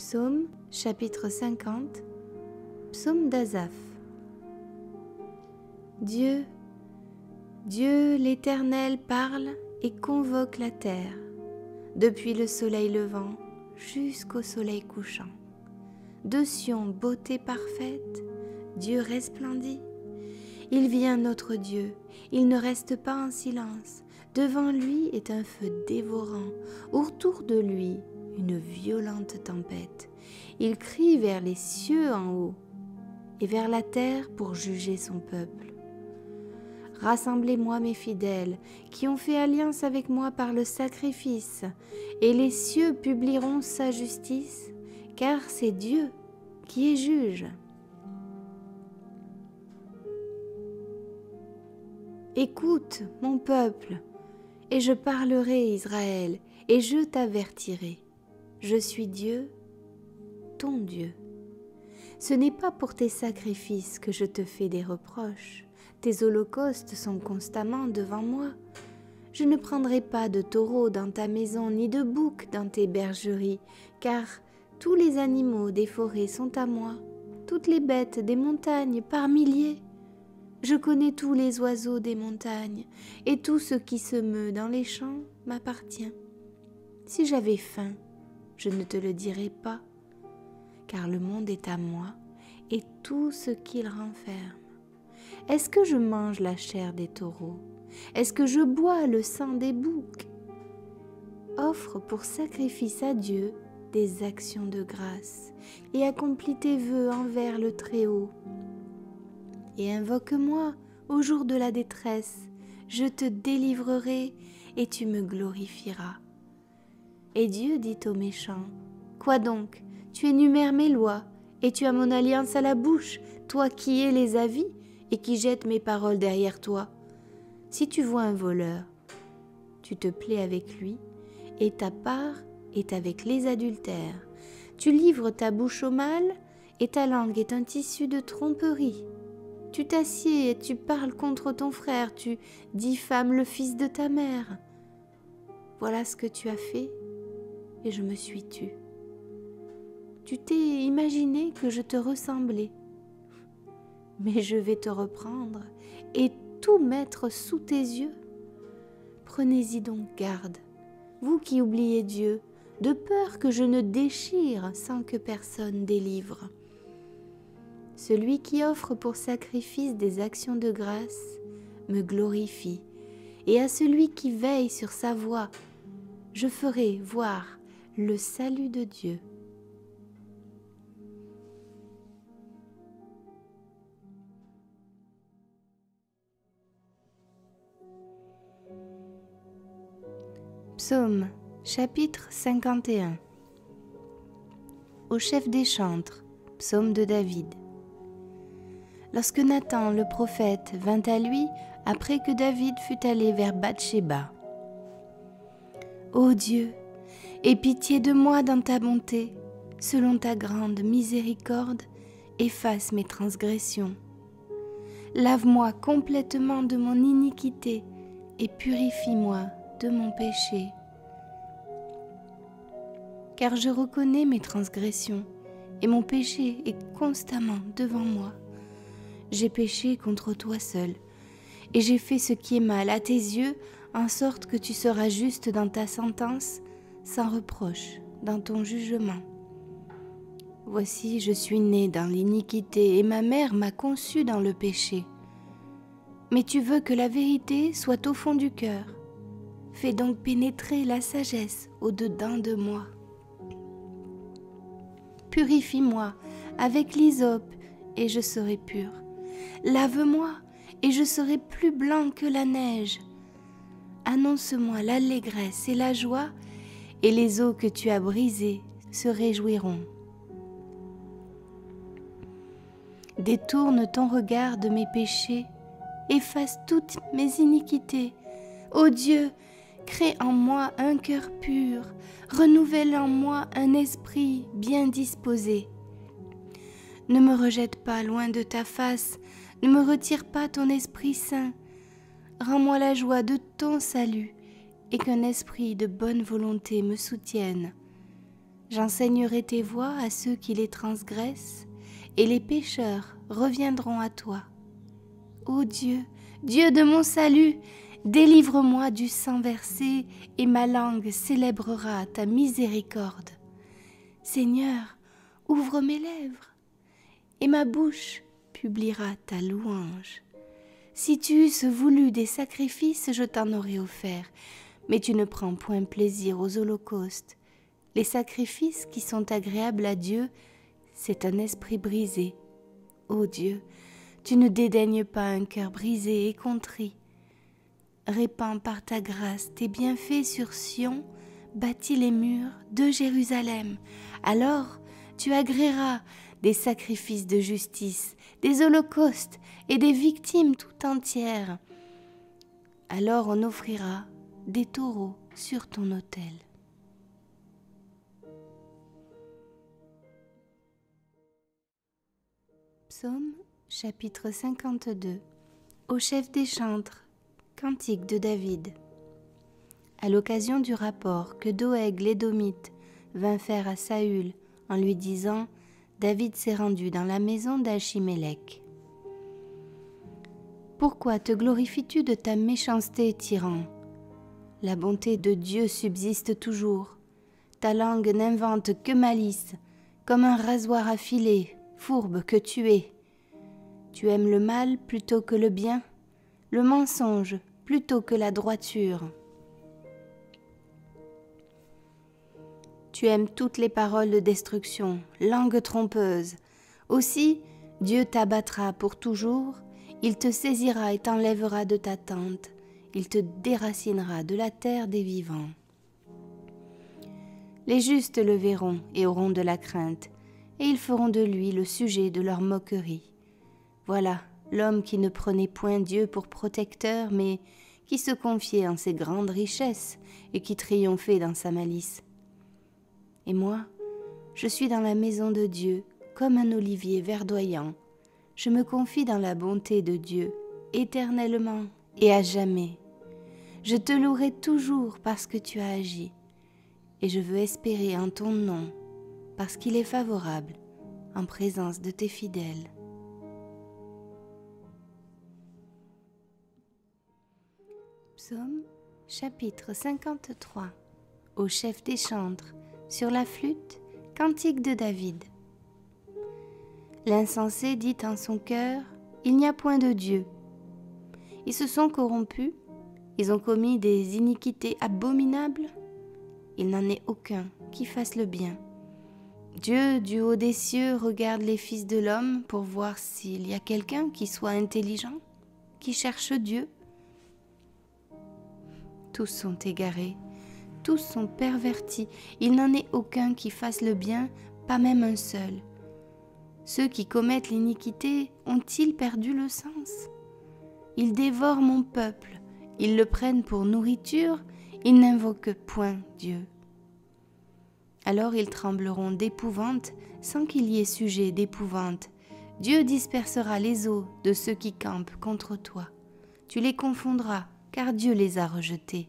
Psaume, chapitre 50, Psaume d'Asaph. Dieu, l'Éternel parle et convoque la terre, depuis le soleil levant jusqu'au soleil couchant. De Sion, beauté parfaite, Dieu resplendit. Il vient notre Dieu, il ne reste pas en silence. Devant lui est un feu dévorant, autour de lui une violente tempête. Il crie vers les cieux en haut et vers la terre pour juger son peuple. Rassemblez-moi mes fidèles, qui ont fait alliance avec moi par le sacrifice, et les cieux publieront sa justice, car c'est Dieu qui est juge. Écoute, mon peuple, et je parlerai, Israël, et je t'avertirai. Je suis Dieu, ton Dieu. Ce n'est pas pour tes sacrifices que je te fais des reproches. Tes holocaustes sont constamment devant moi. Je ne prendrai pas de taureau dans ta maison, ni de bouc dans tes bergeries, car tous les animaux des forêts sont à moi, toutes les bêtes des montagnes par milliers. Je connais tous les oiseaux des montagnes, et tout ce qui se meut dans les champs m'appartient. Si j'avais faim, je ne te le dirais pas, car le monde est à moi, et tout ce qu'il renferme. Est-ce que je mange la chair des taureaux? Est-ce que je bois le sang des boucs? Offre pour sacrifice à Dieu des actions de grâce, et accomplis tes vœux envers le Très-Haut. Et invoque-moi au jour de la détresse, je te délivrerai et tu me glorifieras. Et Dieu dit aux méchants, quoi donc? Tu énumères mes lois et tu as mon alliance à la bouche, toi qui hais les avis et qui jettes mes paroles derrière toi. Si tu vois un voleur, tu te plais avec lui et ta part est avec les adultères. Tu livres ta bouche au mal et ta langue est un tissu de tromperie. Tu t'assieds et tu parles contre ton frère, tu diffames le fils de ta mère. Voilà ce que tu as fait et je me suis tue. Tu t'es imaginé que je te ressemblais, mais je vais te reprendre et tout mettre sous tes yeux. Prenez-y donc garde, vous qui oubliez Dieu, de peur que je ne déchire sans que personne délivre. Celui qui offre pour sacrifice des actions de grâce me glorifie, et à celui qui veille sur sa voie, je ferai voir le salut de Dieu. Psaume, chapitre 51. Au chef des chantres, psaume de David. Lorsque Nathan le prophète vint à lui après que David fut allé vers Bathsheba. Ô Dieu, aie pitié de moi dans ta bonté, selon ta grande miséricorde, efface mes transgressions. Lave-moi complètement de mon iniquité et purifie-moi de mon péché. Car je reconnais mes transgressions et mon péché est constamment devant moi. J'ai péché contre toi seul et j'ai fait ce qui est mal à tes yeux, en sorte que tu seras juste dans ta sentence, sans reproche dans ton jugement. Voici, je suis né dans l'iniquité et ma mère m'a conçu dans le péché. Mais tu veux que la vérité soit au fond du cœur. Fais donc pénétrer la sagesse au-dedans de moi. Purifie-moi avec l'hysope et je serai pur. Lave-moi et je serai plus blanc que la neige. Annonce-moi l'allégresse et la joie, et les eaux que tu as brisées se réjouiront. Détourne ton regard de mes péchés, efface toutes mes iniquités. Ô Dieu, crée en moi un cœur pur, renouvelle en moi un esprit bien disposé. Ne me rejette pas loin de ta face, ne me retire pas ton Esprit Saint. Rends-moi la joie de ton salut et qu'un esprit de bonne volonté me soutienne. J'enseignerai tes voies à ceux qui les transgressent, et les pécheurs reviendront à toi. Ô Dieu, Dieu de mon salut, délivre-moi du sang versé, et ma langue célébrera ta miséricorde. Seigneur, ouvre mes lèvres, et ma bouche publiera ta louange. Si tu eusses voulu des sacrifices, je t'en aurais offert, mais tu ne prends point plaisir aux holocaustes. Les sacrifices qui sont agréables à Dieu, c'est un esprit brisé. Ô Dieu, tu ne dédaignes pas un cœur brisé et contrit. Répands par ta grâce tes bienfaits sur Sion, bâtis les murs de Jérusalem. Alors tu agréeras des sacrifices de justice, des holocaustes et des victimes tout entières. Alors on offrira des taureaux sur ton autel. Psaume chapitre 52. Au chef des chantres, cantique de David. À l'occasion du rapport que Doeg l'Édomite vint faire à Saül en lui disant « David s'est rendu dans la maison d'Achimélec. » Pourquoi te glorifies-tu de ta méchanceté, tyran? La bonté de Dieu subsiste toujours. Ta langue n'invente que malice, comme un rasoir affilé, fourbe que tu es. Tu aimes le mal plutôt que le bien, le mensonge plutôt que la droiture. Tu aimes toutes les paroles de destruction, langue trompeuse. Aussi, Dieu t'abattra pour toujours, il te saisira et t'enlèvera de ta tente, il te déracinera de la terre des vivants. Les justes le verront et auront de la crainte, et ils feront de lui le sujet de leur moquerie. Voilà l'homme qui ne prenait point Dieu pour protecteur, mais qui se confiait en ses grandes richesses et qui triomphait dans sa malice. Et moi, je suis dans la maison de Dieu, comme un olivier verdoyant. Je me confie dans la bonté de Dieu, éternellement et à jamais. Je te louerai toujours parce que tu as agi, et je veux espérer en ton nom, parce qu'il est favorable en présence de tes fidèles. Psaume chapitre 53. Au chef des chantres, sur la flûte, cantique de David. L'insensé dit en son cœur, il n'y a point de Dieu. Ils se sont corrompus, ils ont commis des iniquités abominables. Il n'en est aucun qui fasse le bien. Dieu du haut des cieux regarde les fils de l'homme pour voir s'il y a quelqu'un qui soit intelligent, qui cherche Dieu. Tous sont égarés, tous sont pervertis, il n'en est aucun qui fasse le bien, pas même un seul. Ceux qui commettent l'iniquité ont-ils perdu le sens? Ils dévorent mon peuple, ils le prennent pour nourriture, ils n'invoquent point Dieu. Alors ils trembleront d'épouvante sans qu'il y ait sujet d'épouvante. Dieu dispersera les eaux de ceux qui campent contre toi. Tu les confondras, car Dieu les a rejetés.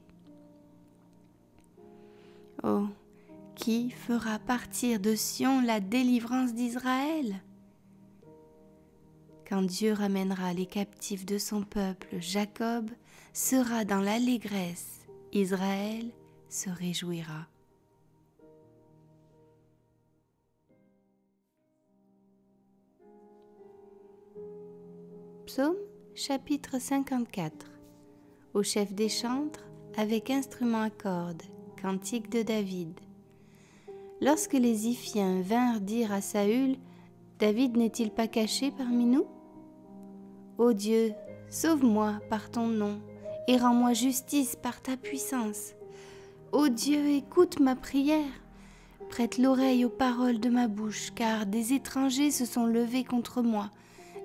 Oh, qui fera partir de Sion la délivrance d'Israël? Quand Dieu ramènera les captifs de son peuple, Jacob sera dans l'allégresse, Israël se réjouira. Psaume chapitre 54. Au chef des chantres, avec instrument à cordes, cantique de David. Lorsque les Iphiens vinrent dire à Saül, David n'est-il pas caché parmi nous? Ô Dieu, sauve-moi par ton nom et rends-moi justice par ta puissance. Ô Dieu, écoute ma prière. Prête l'oreille aux paroles de ma bouche, car des étrangers se sont levés contre moi.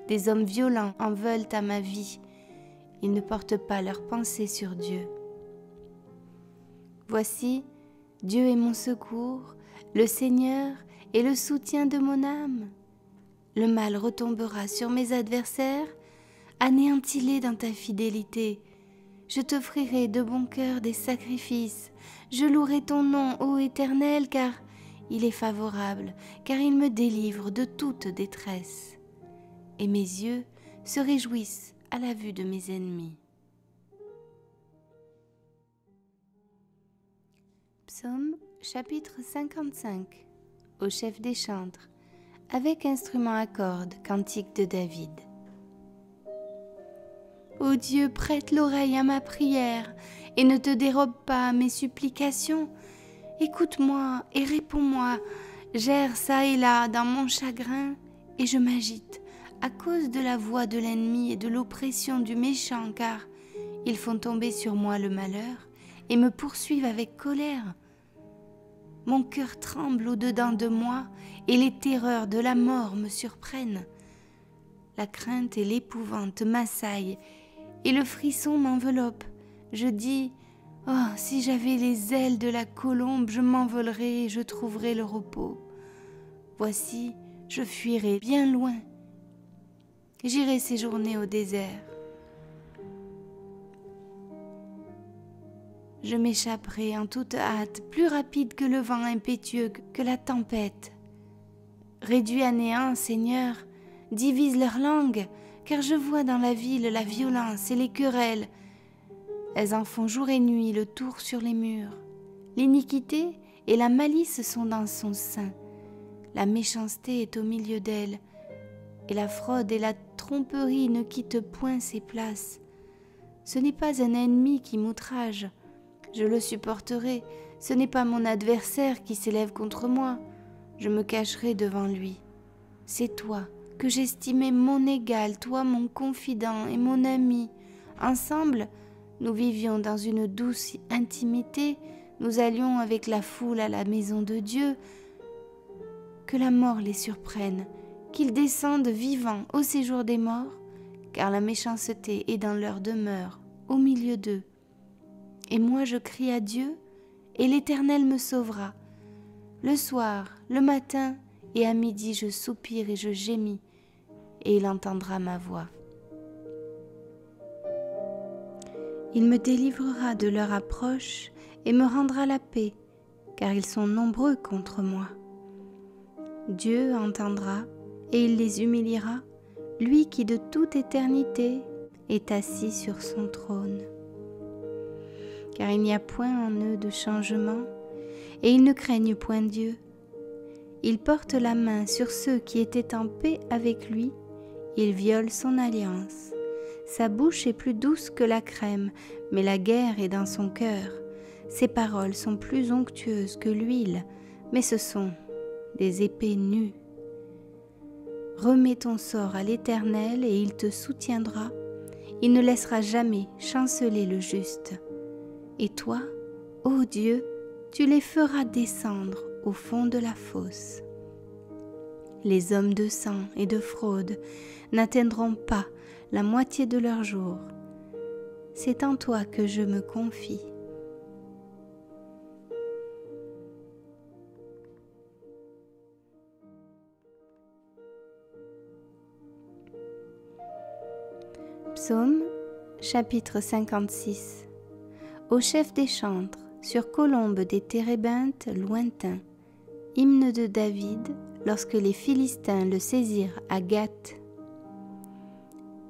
Des hommes violents en veulent à ma vie. Ils ne portent pas leurs pensées sur Dieu. Voici, Dieu est mon secours, le Seigneur est le soutien de mon âme. Le mal retombera sur mes adversaires, anéantis-les dans ta fidélité. Je t'offrirai de bon cœur des sacrifices. Je louerai ton nom, ô Éternel, car il est favorable, car il me délivre de toute détresse. Et mes yeux se réjouissent à la vue de mes ennemis. Psaume chapitre 55. Au chef des chantres, avec instrument à cordes, cantique de David. Ô Dieu, prête l'oreille à ma prière et ne te dérobe pas à mes supplications. Écoute-moi et réponds-moi. J'erre çà et là dans mon chagrin et je m'agite à cause de la voix de l'ennemi et de l'oppression du méchant, car ils font tomber sur moi le malheur et me poursuivent avec colère. Mon cœur tremble au-dedans de moi et les terreurs de la mort me surprennent. La crainte et l'épouvante m'assaillent et le frisson m'enveloppe. Je dis, oh, si j'avais les ailes de la colombe, je m'envolerais et je trouverais le repos. Voici, je fuirai bien loin. J'irai séjourner au désert. Je m'échapperai en toute hâte, plus rapide que le vent impétueux, que la tempête. Réduis à néant, Seigneur, divise leur langue, car je vois dans la ville la violence et les querelles. Elles en font jour et nuit le tour sur les murs. L'iniquité et la malice sont dans son sein. La méchanceté est au milieu d'elle, et la fraude et la tromperie ne quittent point ses places. Ce n'est pas un ennemi qui m'outrage, je le supporterai. Ce n'est pas mon adversaire qui s'élève contre moi, je me cacherai devant lui. C'est toi que j'estimais mon égal, toi mon confident et mon ami. Ensemble, nous vivions dans une douce intimité, nous allions avec la foule à la maison de Dieu. Que la mort les surprenne, qu'ils descendent vivants au séjour des morts, car la méchanceté est dans leur demeure, au milieu d'eux. Et moi je crie à Dieu, et l'Éternel me sauvera. Le soir, le matin et à midi je soupire et je gémis, et il entendra ma voix. Il me délivrera de leur approche et me rendra la paix, car ils sont nombreux contre moi. Dieu entendra et il les humiliera, lui qui de toute éternité est assis sur son trône. Car il n'y a point en eux de changement, et ils ne craignent point Dieu. Il porte la main sur ceux qui étaient en paix avec lui, il viole son alliance. Sa bouche est plus douce que la crème, mais la guerre est dans son cœur. Ses paroles sont plus onctueuses que l'huile, mais ce sont des épées nues. Remets ton sort à l'Éternel et il te soutiendra. Il ne laissera jamais chanceler le juste. Et toi, ô Dieu, tu les feras descendre au fond de la fosse. Les hommes de sang et de fraude n'atteindront pas la moitié de leur jour. C'est en toi que je me confie. Psaume chapitre 56. Au chef des chantres, sur colombe des térébinthes lointains, hymne de David lorsque les Philistins le saisirent à Gath.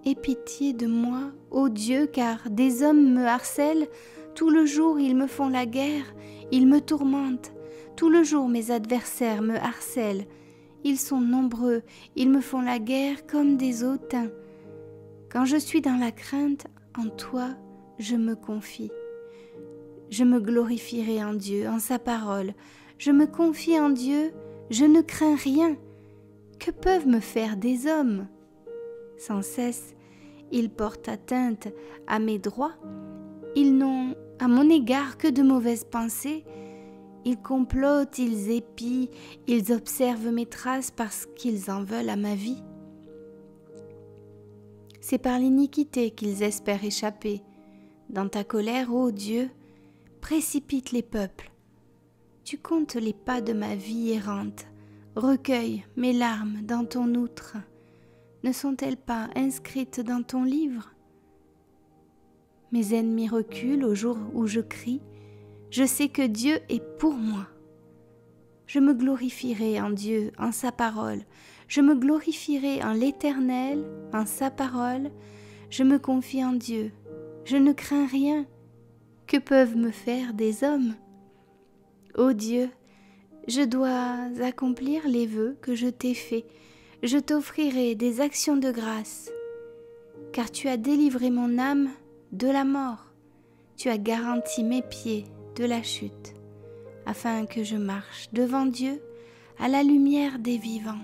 Aie pitié de moi, ô Dieu, car des hommes me harcèlent, tout le jour ils me font la guerre, ils me tourmentent, tout le jour mes adversaires me harcèlent, ils sont nombreux, ils me font la guerre comme des hautains. Quand je suis dans la crainte, en toi je me confie. Je me glorifierai en Dieu, en sa parole. Je me confie en Dieu, je ne crains rien. Que peuvent me faire des hommes? Sans cesse, ils portent atteinte à mes droits. Ils n'ont à mon égard que de mauvaises pensées. Ils complotent, ils épient, ils observent mes traces parce qu'ils en veulent à ma vie. C'est par l'iniquité qu'ils espèrent échapper. Dans ta colère, ô Dieu, précipite les peuples. Tu comptes les pas de ma vie errante. Recueille mes larmes dans ton outre. Ne sont-elles pas inscrites dans ton livre? Mes ennemis reculent au jour où je crie. Je sais que Dieu est pour moi. Je me glorifierai en Dieu, en sa parole. Je me glorifierai en l'Éternel, en sa parole. Je me confie en Dieu. Je ne crains rien. Que peuvent me faire des hommes? Ô Dieu, je dois accomplir les vœux que je t'ai faits. Je t'offrirai des actions de grâce, car tu as délivré mon âme de la mort. Tu as garanti mes pieds de la chute, afin que je marche devant Dieu à la lumière des vivants.